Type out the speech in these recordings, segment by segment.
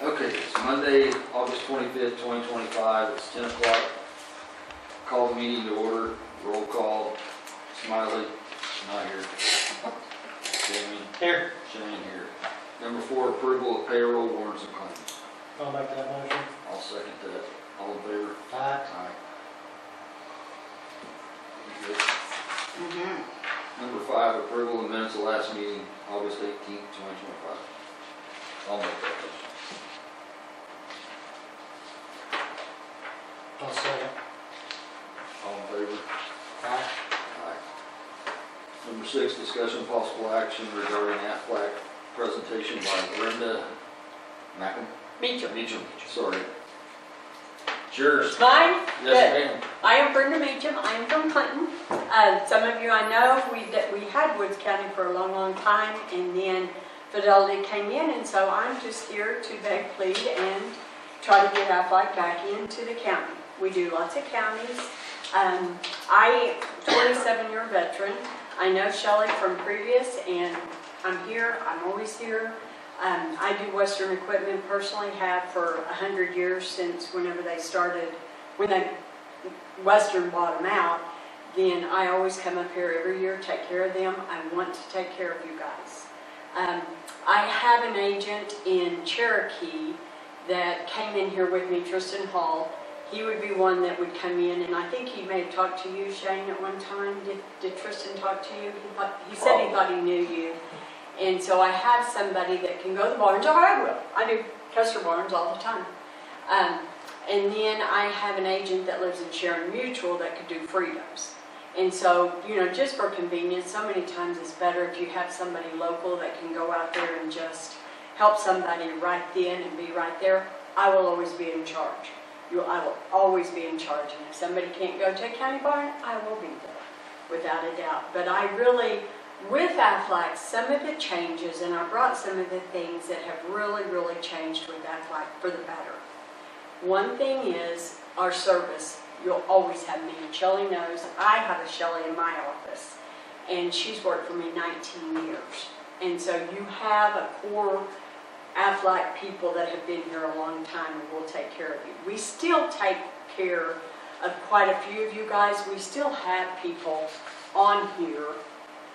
Okay, it's Monday, August 25th, 2025. It's 10 o'clock. Call the meeting to order. Roll call. Smiley, not here. Jamie, Here. Shane here. Number 4, approval of payroll, warrants, and claims. I'll make that motion. I'll second that. All in favor? Aye. Aye. You good? Number 5, approval of minutes of last meeting, August 18th, 2025. I'll make that motion. I'll second. All in favor? Aye. Aye. Number 6, discussion of possible action regarding Aflac presentation by Brenda Meacham. Sorry. It's yours. Mine? Yes, Good. ma'am. I am Brenda Meacham. I am from Clinton. Some of you I know, we had Woods County for a long, long time, and then Fidelity came in, and so I'm just here to beg, plead, and try to get Aflac back into the county. We do lots of counties. I, 27-year veteran, I know Shelley from previous, and I'm here. I'm always here. I do Western Equipment, personally have for 100 years since whenever they started, when Western bought them out, then I always come up here every year, take care of them. I want to take care of you guys. I have an agent in Cherokee that came in here with me, Tristan Hall. He would be one that would come in, and I think he may have talked to you, Shane, at one time. Did Tristan talk to you? He said he thought he knew you. And so I have somebody that can go to the barns, or I will. I do customer barns all the time. And then I have an agent that lives in Sharon Mutual that could do freedoms. And so, you know, just for convenience, so many times it's better if you have somebody local that can go out there and just help somebody right then and be right there. I will always be in charge. I will always be in charge. And if somebody can't go to a county barn, I will be there, without a doubt. But I really, with Aflac, some of the changes, and I brought some of the things that have really, really changed with Aflac for the better. One thing is our service. You'll always have me, and Shelley knows. I have a Shelley in my office, and she's worked for me 19 years. And so you have a core Aflac people that have been here a long time and will take care of you. We still take care of quite a few of you guys. We still have people on here,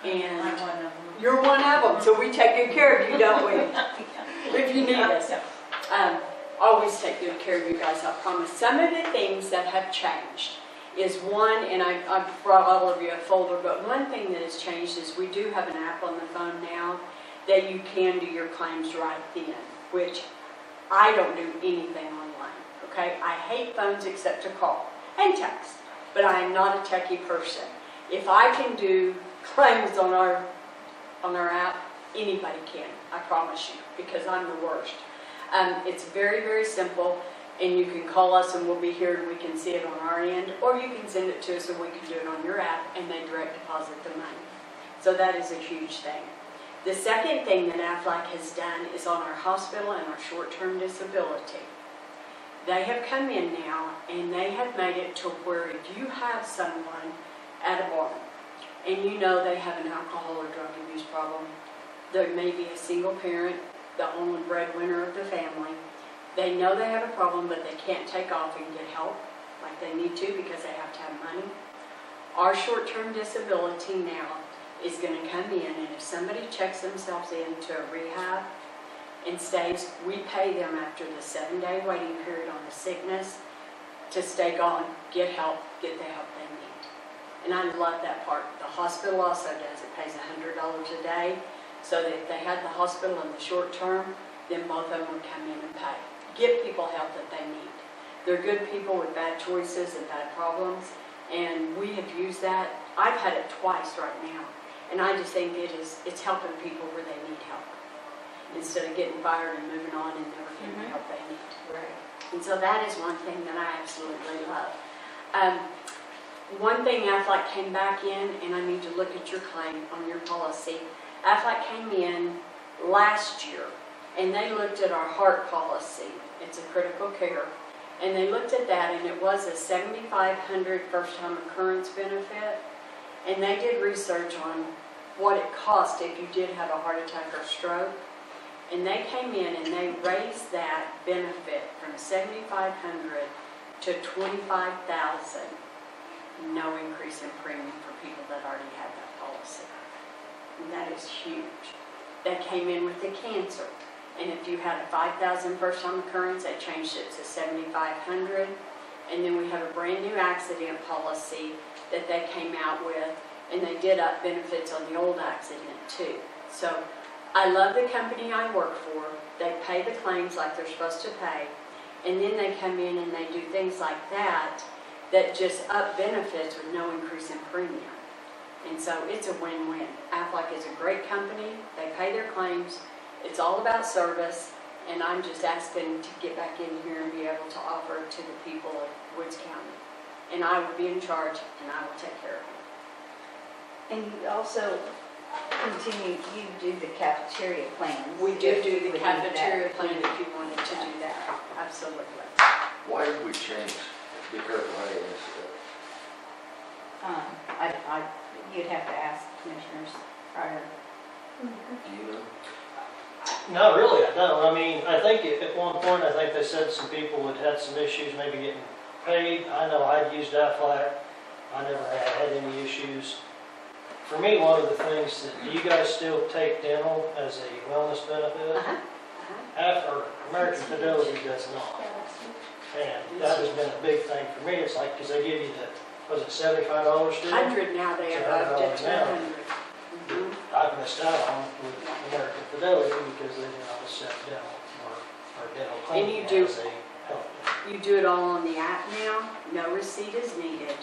and I'm one of them. you're one of them, so we take good care of you, don't we? If you need us. Always take good care of you guys, I promise. Some of the things that have changed is one, and I brought all of you a folder, but one thing that has changed is we do have an app on the phone now that you can do your claims right then, which I don't do anything online, okay? I hate phones except to call and text, but I am not a techie person. If I can do claims on our app, anybody can, I promise you, because I'm the worst. It's very, very simple, and you can call us and we'll be here and we can see it on our end, or you can send it to us and we can do it on your app and they direct deposit the money. So that is a huge thing. The second thing that Aflac has done is on our hospital and our short-term disability. They have come in now and they have made it to where if you have someone at a barn and you know they have an alcohol or drug abuse problem, there may be a single parent, the only breadwinner of the family. They know they have a problem, but they can't take off and get help like they need to because they have to have money. Our short-term disability now is going to come in, and if somebody checks themselves into a rehab and stays, we pay them after the 7-day waiting period on the sickness to stay gone, get help, get the help they need. And I love that part. The hospital also does. It pays $100 a day. So that if they had the hospital in the short term, then both of them would come in and pay. Give people help that they need. They're good people with bad choices and bad problems, and we have used that. I've had it twice right now, and I just think it's helping people where they need help, instead of getting fired and moving on and never getting the help they need. Right. And so that is one thing that I absolutely love. One thing Aflac came back in, and I need to look at your claim on your policy. Aflac came in last year and they looked at our heart policy. It's a critical care. And they looked at that, and it was a $7,500 first-time occurrence benefit. And they did research on what it cost if you did have a heart attack or stroke. And they came in and they raised that benefit from $7,500 to $25,000. No increase in premium for people that already had that policy. And that is huge. They came in with the cancer. And if you had a 5,000 first time occurrence, they changed it to 7,500. And then we have a brand new accident policy that they came out with, and they did up benefits on the old accident too. So I love the company I work for. They pay the claims like they're supposed to pay. And then they come in and they do things like that that just up benefits with no increase in premium. And so it's a win-win. Aflac is a great company. They pay their claims. It's all about service. And I'm just asking to get back in here and be able to offer to the people of Woods County. And I will be in charge and I will take care of them. And you also continue, you do the cafeteria plans. We do We the need cafeteria that. plan if you wanted to do that. Absolutely. Why did we change? Be careful how you answer You'd have to ask commissioners prior. that. Do you know? Not really, I don't. I mean, I think at one point, I think they said some people had had some issues maybe getting paid. I know I'd used Aflac. I never had any issues. For me, one of the things that, do you guys still take dental as a wellness benefit? After American Fidelity does not. And that has been a big thing for me. It's like, because they give you the, was it $75 still? 100 now, they have upped it to now. 100. Mhm. I've missed out on with American Fidelity because they did not accept dental or dental And you claim do- as a health plan. You do it all on the app now, no receipt is needed.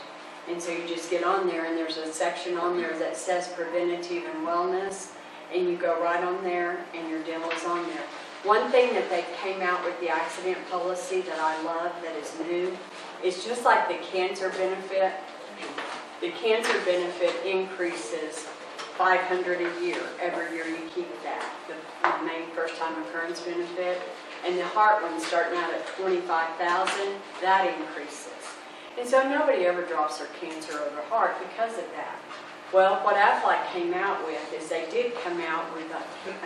And so you just get on there and there's a section on there that says preventative and wellness. And you go right on there and your dental is on there. One thing that they came out with the accident policy that I love that is new, is just like the cancer benefit. The cancer benefit increases $500 a year. Every year you keep that, the main first time occurrence benefit. And the heart one starting out at $25,000, that increases. And so nobody ever drops their cancer or their heart because of that. Well, what Aflac came out with is they did come out with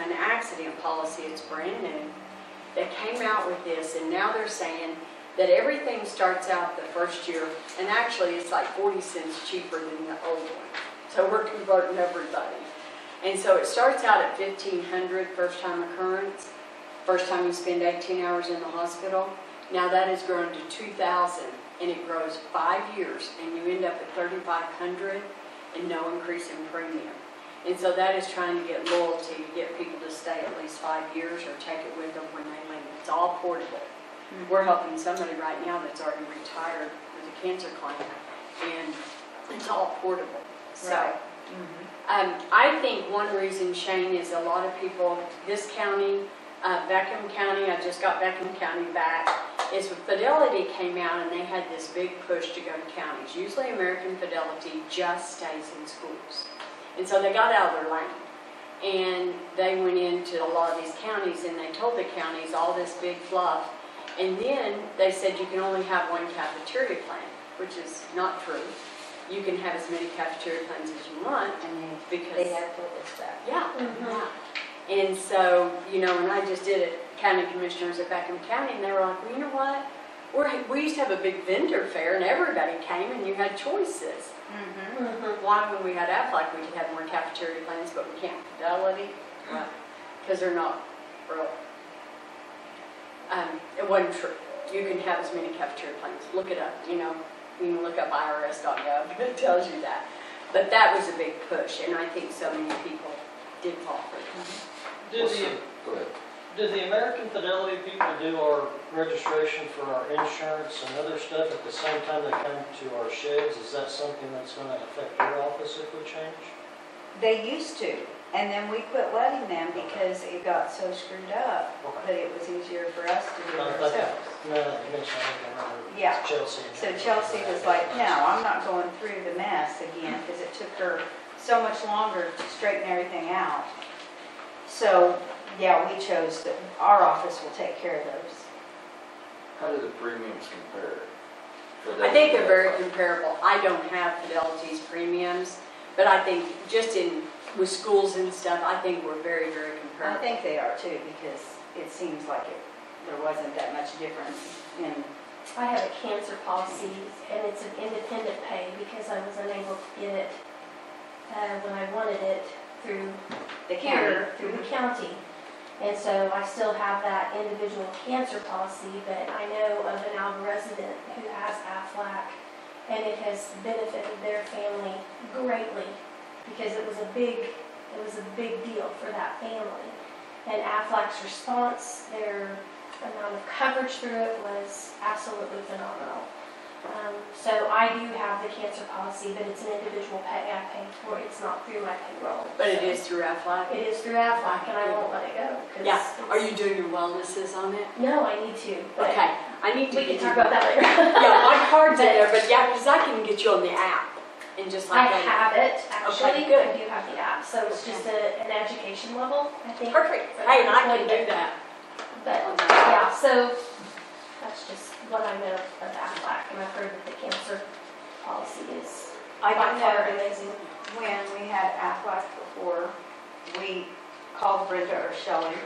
an accident policy. It's brand new. They came out with this, and now they're saying that everything starts out the first year, and actually it's like 40 cents cheaper than the old one. So we're converting everybody. And so it starts out at $1,500 first time occurrence. First time you spend 18 hours in the hospital. Now that has grown to $2,000, and it grows 5 years, and you end up at $3,500 and no increase in premium. And so that is trying to get loyalty, to get people to stay at least 5 years or take it with them when they leave. It's all portable. We're helping somebody right now that's already retired with a cancer claim, and it's all portable. So, Right. I think one reason, Shane, is a lot of people, this county, Beckham County, I just got Beckham County back, is when Fidelity came out and they had this big push to go to counties. Usually American Fidelity just stays in schools. And so they got out of their lane. And they went into a lot of these counties and they told the counties all this big fluff. And then they said you can only have one cafeteria plan, which is not true. You can have as many cafeteria plans as you want And because... they have told us that. Yeah, yeah. And so, you know, and I just did it, county commissioners at Beckham County, and they were like, well, you know what? We used to have a big vendor fair, and everybody came, and you had choices. Why, when we had Aflac, we could have more cafeteria plans, but we can't Fidelity? Well, because they're not real. It wasn't true. You can have as many cafeteria plans. Look it up, you know. You can look up irs.gov, it tells you that. But that was a big push, and I think so many people did fall for it. Go ahead. Did the American Fidelity people do our registration for our insurance and other stuff at the same time they come to our sheds? Is that something that's going to affect your office if we change? They used to, and then we quit letting them because it got so screwed up that it was easier for us to do it ourselves. No, you mentioned, I remember Yeah. Chelsea. So Chelsea was like, no, I'm not going through the mess again because it took her so much longer to straighten everything out. So, yeah, we chose that our office will take care of those. How do the premiums compare? I think they're very comparable. I don't have Fidelity's premiums, but I think just in with schools and stuff, I think we're very, very I comparative. think they are too, because it seems like there wasn't that much difference in, I have a cancer policy, and it's an independent pay because I was unable to get it when I wanted it through the county. here, through the county. And so I still have that individual cancer policy, but I know of an Alva resident who has Aflac, and it has benefited their family greatly because it was a big deal for that family. And Aflac's response, their amount of coverage through it was absolutely phenomenal. So I do have the cancer policy, but it's an individual pay I pay for. It's not through my payroll. But it is through Aflac? It is through Aflac, and I won't let it go. 'cause Yeah. it's- Are you doing your wellnesses on it? No, I need to. But Okay, I need to we can get talk you. about that later. Yeah, my card's in there, but yeah, because I can get you on the app and just I like that. have it, actually. Okay, good. I do have the app, so it's just an education level, I think. Perfect. for Hey, and I everybody. can do that. But, yeah, so that's just what I know of Aflac, and I've heard that the cancer policy is I by do far know amazing. when we had Aflac before, we called Brenda or Shelley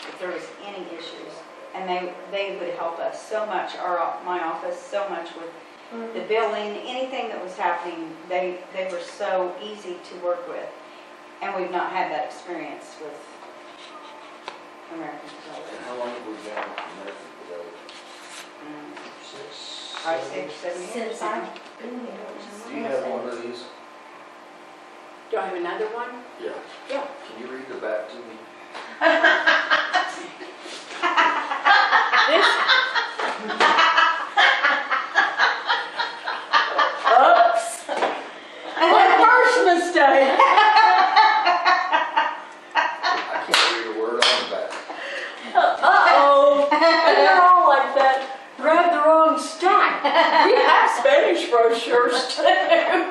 if there was any issues, and they would help us so much, my office, so much with the billing, anything that was happening, they were so easy to work with. And we've not had that experience with American Fidelity. And how long have we been with American Fidelity? Five, 6, 7 years. Since I've been here, which is Do you have one of these? Do I have another one? Yeah. Yeah. Can you read the back to me? Oops. My first mistake. I can't read a word on the back. Uh-oh. They're all like that. Grab the wrong stack. We have Spanish brochures too. And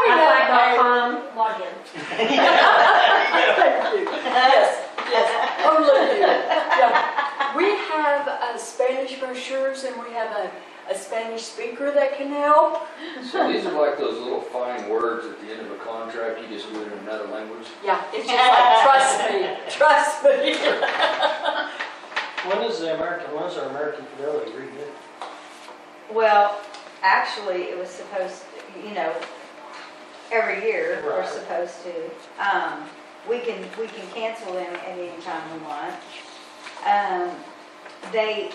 we have Aflac.com, log in. Thank you. Yes, yes, only you. Yeah. We have Spanish brochures and we have a Spanish speaker that can help. So these are like those little fine words at the end of a contract, you just do it in another language? Yeah, it's just like, trust me. When is our American Fidelity renewed? Well, actually, it was supposed to, every year, we're Right. supposed to. We can cancel them at any time we want. They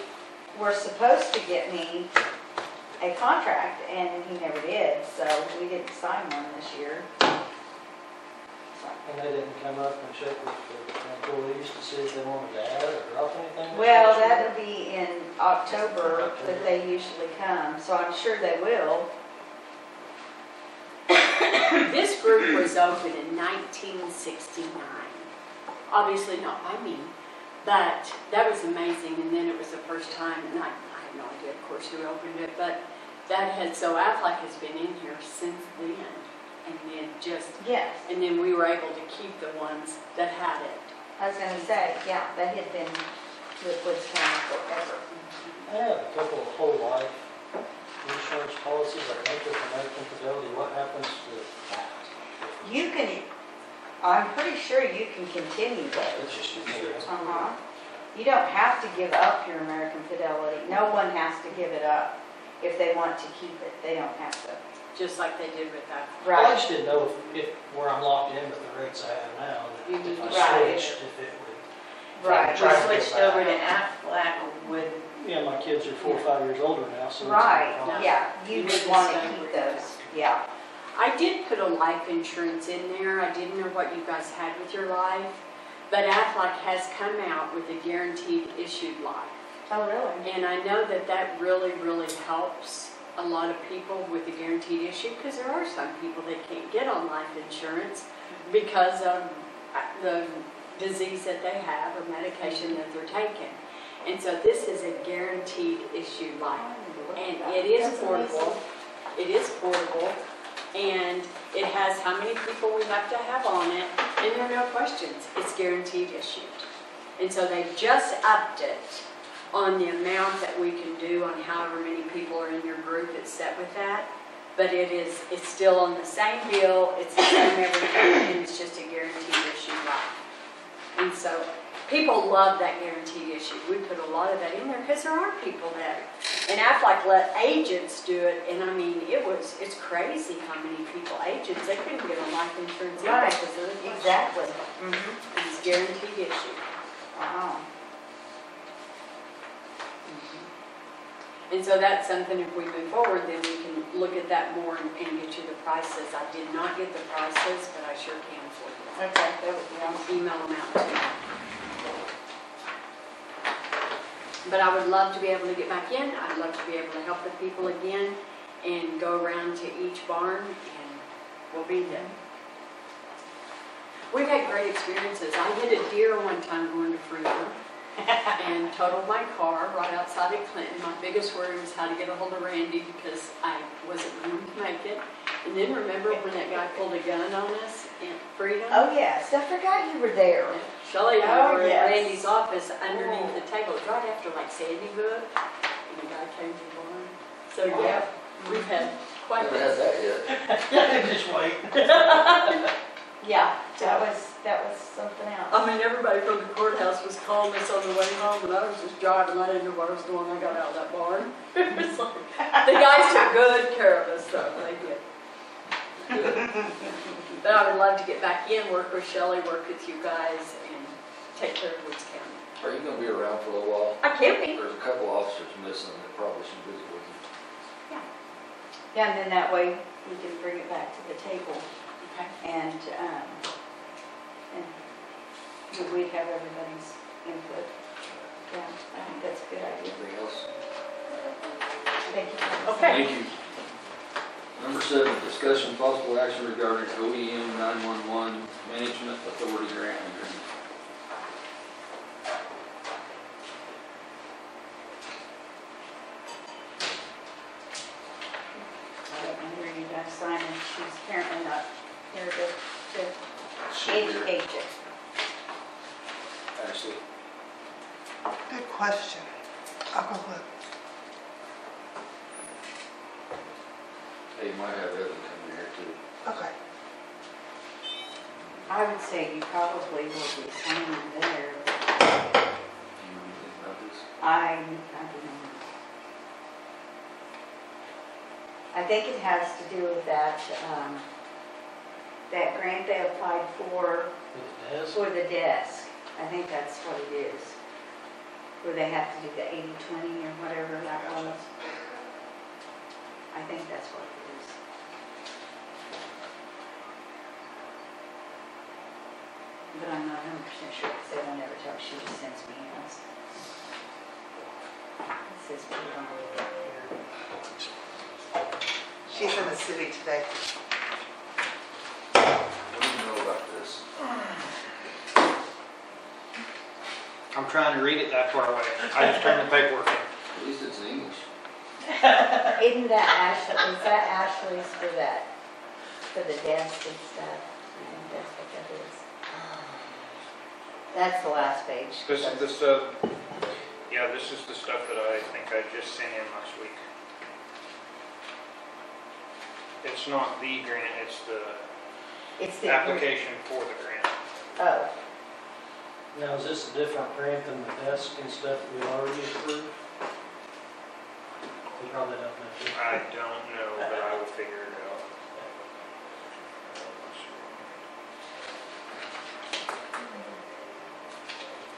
were supposed to get me a contract, and he never did, so we didn't sign one this year. And they didn't come up and check with the employees to see if they wanted to add or drop anything? Well, that'll be in October that they usually come, so I'm sure they will. This group was opened in 1969. Obviously not by me, but that was amazing. And then it was the first time, and I have no idea, of course, who opened it, but so Aflac has been in here since then. And then Yes, and then we were able to keep the ones that had it. I was gonna say, yeah, they had been with Woods County forever. I have a couple of whole life insurance policies, I think with American Fidelity. What happens to that? You can, I'm pretty sure you can continue those. It's just insurance. Uh-huh. You don't have to give up your American Fidelity. No one has to give it up if they want to keep it. They don't have to. Just like they did with that. Well, I just didn't know if where I'm locked in with the rates I have now, that if I Right. switched, if it would. Right. Try to go Switched back. over to Aflac with, Yeah, my kids are 4 or 5 years older now, so. it's not a Right, problem. yeah, you You would would want to stay keep with those, yeah. I did put a life insurance in there. I didn't know what you guys had with your life, but Aflac has come out with a guaranteed issued life. Oh, really? And I know that that really, really helps a lot of people with the guaranteed issue, because there are some people that can't get on life insurance because of the disease that they have or medication that they're taking. And so this is a guaranteed issue life. And it is That's portable. It is portable. And it has how many people we have to have on it. And there are no questions. It's guaranteed issued. And so they've just upped it on the amount that we can do on however many people are in your group that's set with that. but it's still on the same bill, it's the same everything, and it's just a guaranteed issue life. And so, people love that guaranteed issue. We put a lot of that in there because there are people that, and Aflac let agents do it, and I mean, it's crazy how many people, agents, they couldn't get on life insurance either Right. because of the Exactly. It's guaranteed issue. Wow. And so that's something, if we move forward, then we can look at that more and get you the prices. I did not get the prices, but I sure can for you. Okay, that would be I'll awesome. email them out to you. But I would love to be able to get back in. I'd love to be able to help the people again and go around to each barn, and we'll be there. We've had great experiences. I hit a deer one time going to Freedom and totaled my car right outside of Clinton. My biggest worry was how to get a hold of Randy because I wasn't going to make it. And then remember when that guy pulled a gun on us in Freedom? Oh, yes, I forgot you were there. Shelley and I Oh, were in yes. Randy's office underneath the table, right after like Sandy Hook, and the guy came to the barn. So yeah, we've had quite Haven't had a... that yet. Just wait. Yeah, that was something else. I mean, everybody from the courthouse was calling us on the way home, and I was just driving. I didn't know where I was going. I got out of that barn. It was like, the guys took good care of us, though. They did. Good. But I would love to get back in, work with Shelley, work with you guys, and take care of Woods County. Are you gonna be around for a little while? I can't be. There's a couple officers missing that probably should visit with you. Yeah, and then that way we can bring it back to the table Okay. and we'd have everybody's input. Yeah, I think that's a good idea. Anything else? Thank you. Okay. Thank you. Number 7, discussion possible action regarding OEM 911 Management Authority Grant Agreement. I don't know where you guys sign it. She's apparently not here to Should be here. educate you. Ashley. Good question. I'll go look. Hey, you might have Evan come here too. Okay. I would say you probably will be signing there. Do you know anything about this? I don't know. I think it has to do with that, that grant they applied for the desk. I think that's what it is. Where they have to do the 80-20 or whatever that was. I think that's what it is. But I'm not 100% sure because they don't ever tell. She just sends me emails. It says put it on here. She's in the city today. What do you know about this? I'm trying to read it that far away. I just turned the paperwork in. At least it's in English. Isn't that Ashley, is that Ashley's for that, for the desk and stuff? I think that's what that is. That's the last page. This is the stuff, yeah, this is the stuff that I think I just sent in last week. It's not the grant, it's the It's the. application for the grant. Oh, Now, is this a different grant than the desk and stuff that we already approved? We probably don't know. I don't know, but I will figure it out.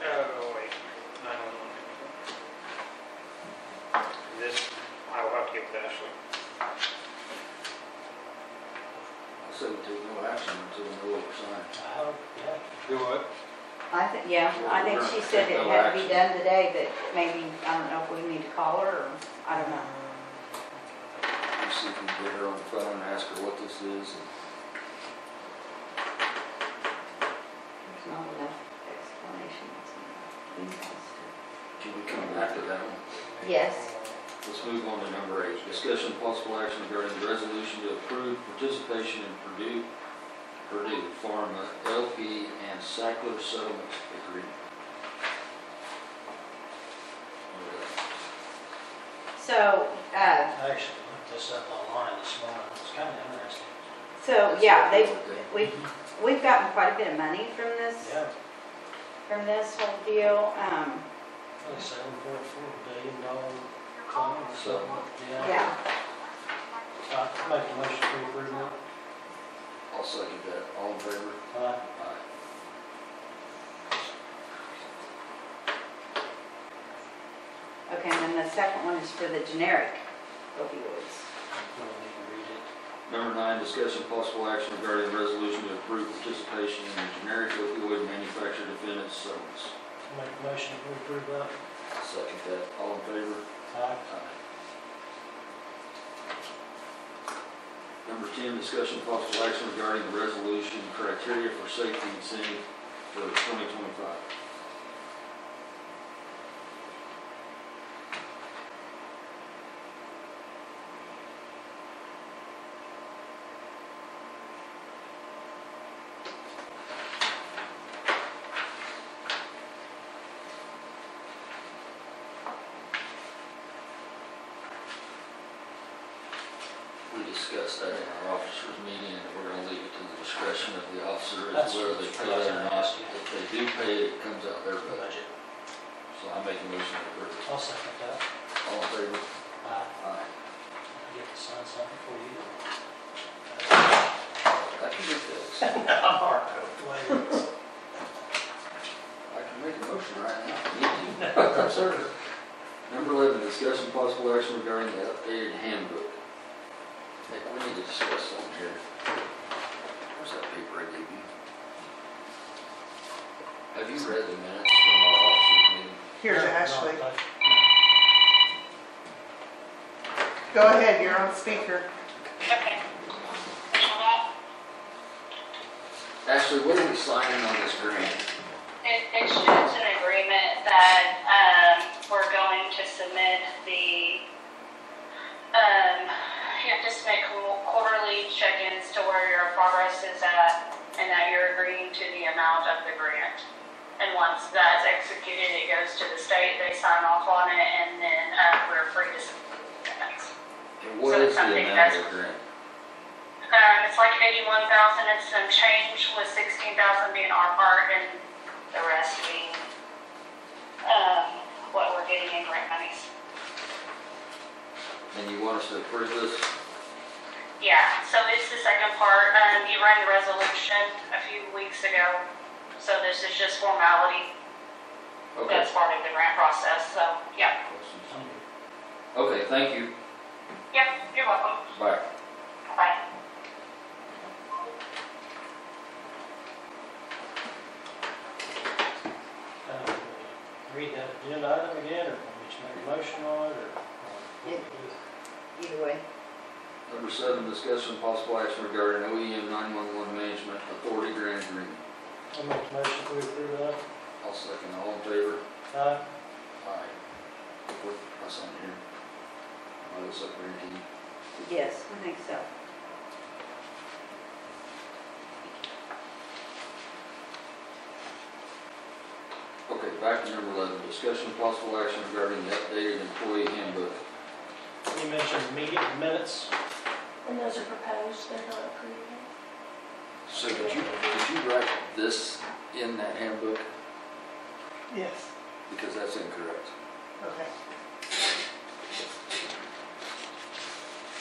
Oh, wait, 911. This, I will have to get with Ashley. I said we take no action until we know what we're signing. Oh, yeah. Do what? I think, yeah, I think she said it had to be done today, but maybe, I don't know if we need to call her or, I don't know. You see if we can get her on the phone and ask her what this is. And There's not enough explanation. It's in the emails. can we come back to that one? Yes. Let's move on to number 8. Discussion possible action regarding the resolution to approve participation in Purdue Pharma LP and Sackler Settlement Agreement. So, I actually looked this up online this morning, it's kind of interesting. So, yeah, we've gotten quite a bit of money from this, Yeah, whole deal. like $7.4 billion claim or something, Yeah, I make a motion to approve that. I'll second that. All in favor? Aye. Aye. okay, and then the second one is for the generic opioids. We don't need to read it. Number 9, discussion possible action regarding resolution to approve participation in the generic opioid manufacturer defendant settlements. Make a motion to approve that. Second that. All in favor? Aye. Aye. Number 10, discussion possible action regarding the resolution criteria for safety incentive for 2025. We discussed that in our officers' meeting, and we're gonna leave it to the discretion of the officer as That's whether they pay it or not. ask you. If they do pay it, it comes out their budget. Budget. So I make a motion to approve it. I'll second that. All in favor? Aye. Aye. I get to sign something for you. That can be fixed. All right, wait. I can make a motion right now. if you need to. No, sir. Number 11, discussion possible action regarding the updated handbook. Hey, we need to discuss something here. Where's that paper I gave you? Have you read the minutes from our officers' meeting? Here's No, Ashley. no, Go ahead, you're on speaker. Okay. Ashley, what are we signing on this grant? It's just an agreement that we're going to submit the, you have to submit quarterly check-ins to where your progress is at and that you're agreeing to the amount of the grant. And once that's executed, it goes to the state, they sign off on it, and then we're free to submit payments. And what So is it's the something amount of the grant? It's like 81,000 and some change, with 16,000 being our part and the rest being what we're getting in grant monies. And you want us to approve this? Yeah, so it's the second part. You ran the resolution a few weeks ago, so this is just formality. Okay. That's part of the grant process, so, yeah. Questions? Okay, thank you. Yep, you're welcome. Bye. Bye. Read that agenda item again, or want me to make a motion on it, or? what we do? Either way. Number 7, discussion possible action regarding OEM 911 management authority grant agreement. I'll make a motion to approve that. I'll second. All in favor? Aye. Aye. What, I sign here. I was up there to you. Yes, I think so. Okay, back to number 11, discussion possible action regarding the updated employee handbook. You mentioned meeting minutes. And those are proposed, they're not approved. So did you write this in that handbook? Yes. Because that's incorrect. Okay.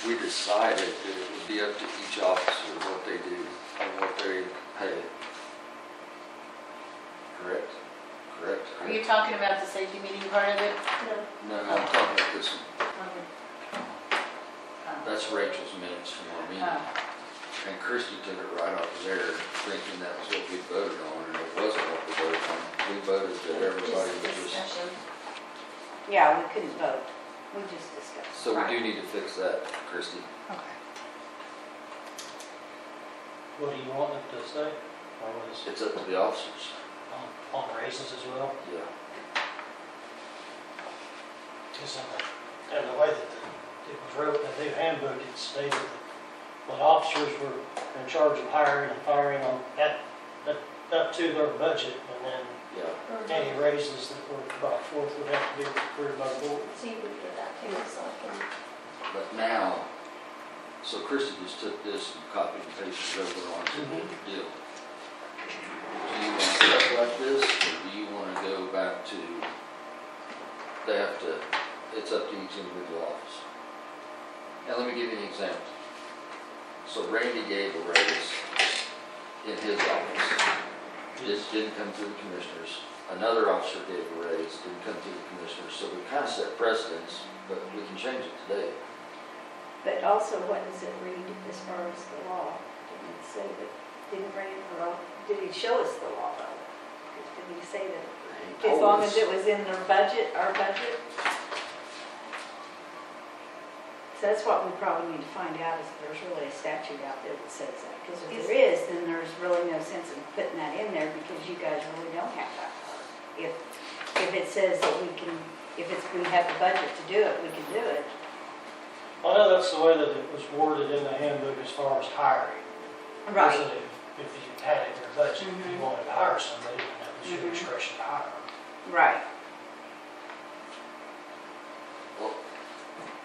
We decided that it would be up to each officer what they do and what they pay. Correct? Correct? Are you talking about the safety meeting part of it? No, No, I'm talking about this one. That's Rachel's minutes from our meeting. Oh. And Christie took it right off of there, thinking that was what we voted on, and it wasn't what we voted on. We voted that everybody just was just, discussion. Yeah, we couldn't vote. We just discussed. so we do need to fix that, Christie. Okay. What do you want it to say? Or was it It's up to the officers. on raises as well? Yeah. Because and the way that it was wrote in the new handbook, it stated that when officers were in charge of hiring and firing on up to their budget, and then Yeah. any raises that were brought forth would have to be approved by the board. So you would get that too, so I can, But now, So Christie just took this and copied and pasted it over onto the deal. Do you want stuff like this, or do you want to go back to, they have to, it's up to each individual office? And let me give you an example. So Randy gave a raise in his office. This didn't come through the commissioners. Another officer gave a raise, didn't come through the commissioners. So we kind of set precedents, but we can change it today. But also, what does it read as far as the law? Didn't it say that, didn't Randy, did he show us the law though? Did he say that as long as it was in their budget, our budget? So that's what we probably need to find out, is if there's really a statute out there that says that. Because if there is, then there's really no sense in putting that in there, because you guys really don't have that power. If it says that we can, we have the budget to do it, we can do it. I know that's the way that it was worded in the handbook as far as hiring. Right. Isn't it? If you had it in your budget, if you wanted to hire somebody, then that was your discretion to hire them. Right. Well,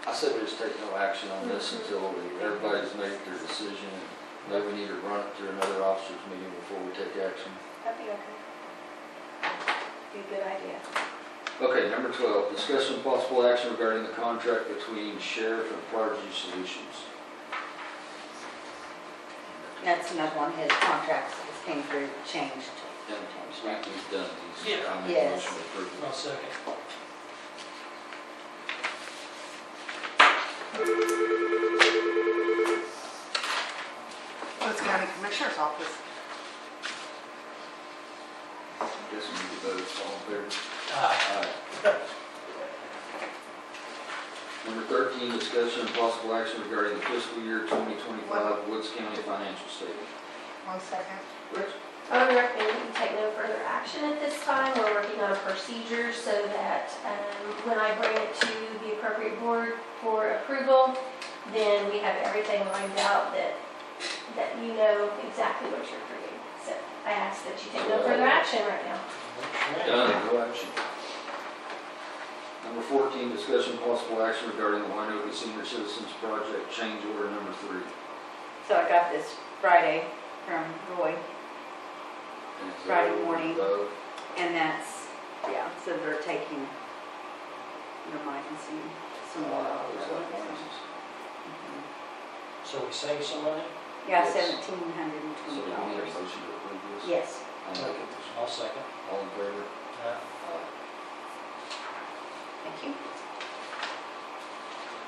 I said we just take no action on this until everybody's made their decision. Maybe we need to run it through another officers meeting before we take action. That'd be okay. Be a good idea. Okay, number 12, discussion of possible action regarding the contract between Sheriff and Prodigy Solutions. That's another one, his contracts that just came through, changed. And we've done these. Yeah. I make a Yes. motion to approve. I'll second. Woods County Commissioner's Office. I guess we need to vote, all in favor? Aye. Aye. Number 13, discussion and possible action regarding the fiscal year 2025 Woods County financial statement. 1 second. Rich? I would recommend that you take no further action at this time. We're working on a procedure so that when I bring it to the appropriate board for approval, then we have everything lined out that you know exactly what you're approving. So I ask that you take no further action right now. Done, no action. Number 14, discussion and possible action regarding the Winoka Senior Citizens Project change order number 3. So I got this Friday from Roy, And it's Friday over morning. above. and that's, yeah, so they're taking, never mind, some more off. Looks like ours. Mhm. So we save some money? Yeah, Yes. $1,720. So do we need a motion to approve this? Yes. I'll make a motion. I'll second. All in favor? Aye. Aye. Thank you.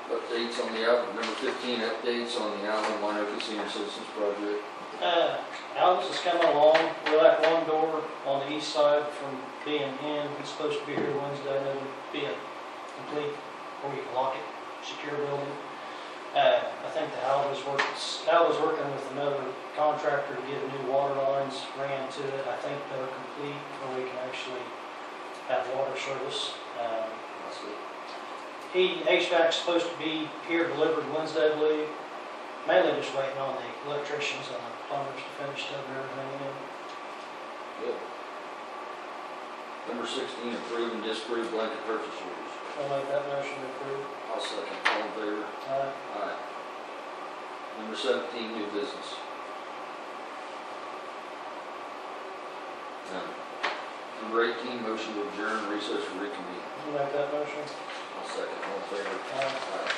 Updates on the, number 15, updates on the Allen Winoka Senior Citizens Project. Alex is coming along. We're like one door on the east side from being in. He's supposed to be here Wednesday, and it'll be a complete, where you can lock it, secure building. I think the Alva's working with another contractor to get new water lines ran to it. I think they're complete where we can actually have water service. That's it. Heating, HVAC's supposed to be here delivered Wednesday, I believe. Mainly just waiting on the electricians and the plumbers to finish stubbing everything in. Good. Number 16, approve and disapprove blanket purchase orders. I'll make that motion to approve. I'll second. All in favor? Aye. Number 17, new business. None. Number 18, motion to adjourn, recess, or reconvene. I'll make that motion. I'll second. All in favor? Aye. Aye.